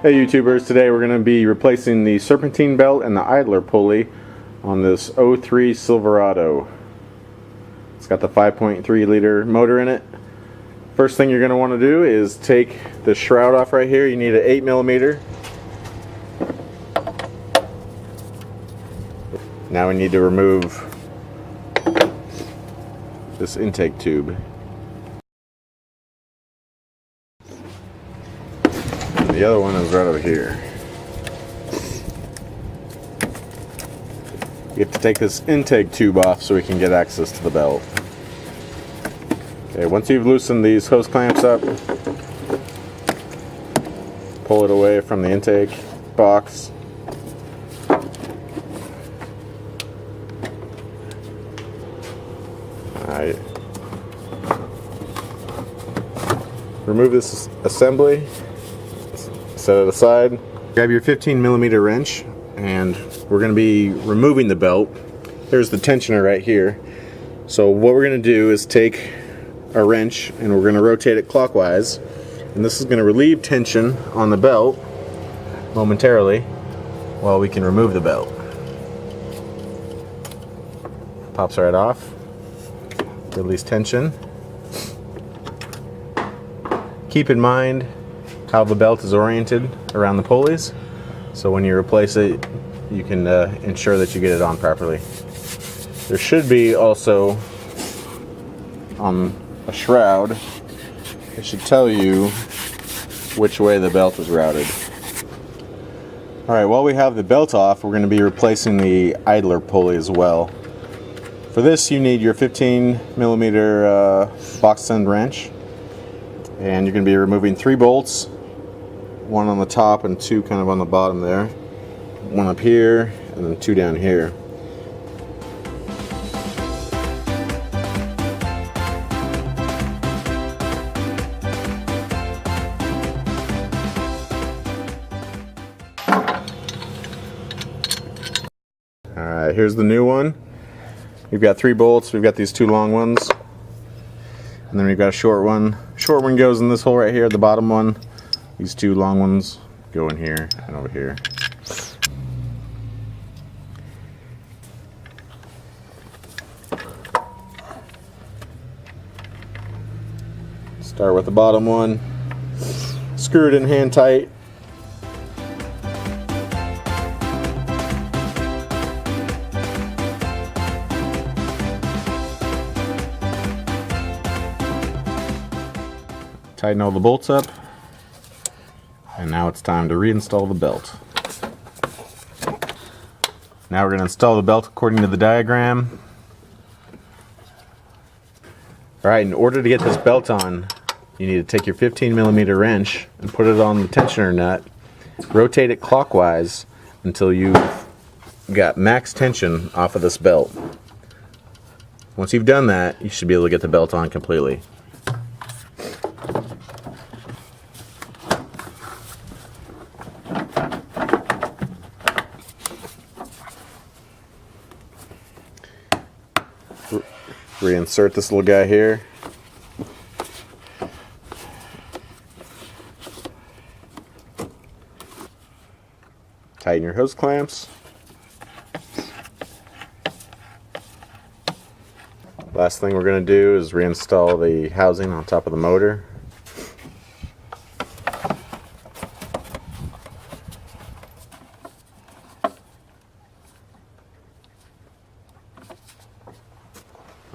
Hey YouTubers, today we're going to be replacing the Serpentine belt and the idler pulley on this 03 Silverado. It's got the 5.3 liter motor in it. First thing you're going to want to do is take the shroud off right here. You need an 8mm. Now we need to remove this intake tube. The other one is right over here. You have to take this intake tube off so we can get access to the belt. Okay, once you've loosened these hose clamps up, pull it away from the intake box. Alright. Remove this assembly. Set it aside. Grab your 15mm wrench, and we're going to be removing the belt. There's the tensioner right here. So what we're going to do is take a wrench and we're going to rotate it clockwise, and this is going to relieve tension on the belt momentarily while we can remove the belt. Pops right off. Release tension. Keep in mind how the belt is oriented around the pulleys, so when you replace it you can ensure that you get it on properly. There should be also on a shroud, it should tell you which way the belt is routed. Alright, while we have the belt off, we're going to be replacing the idler pulley as well. For this you need your 15mm box end wrench, and you're going to be removing 3 bolts. One on the top and 2 kind of on the bottom there. One up here and then 2 down here. Alright, here's the new one. We've got 3 bolts, we've got these 2 long ones, and then we've got a short one. Short one goes in this hole right here, the bottom one. These 2 long ones go in here and over here. Start with the bottom one. Screw it in hand tight. Tighten all the bolts up. And now it's time to reinstall the belt. Now we're going to install the belt according to the diagram. Alright, in order to get this belt on, you need to take your 15mm wrench and put it on the tensioner nut. Rotate it clockwise until you've got max tension off of this belt. Once you've done that, you should be able to get the belt on completely. Reinsert this little guy here. Tighten your hose clamps. Last thing we're going to do is reinstall the housing on top of the motor.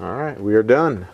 Alright, we are done.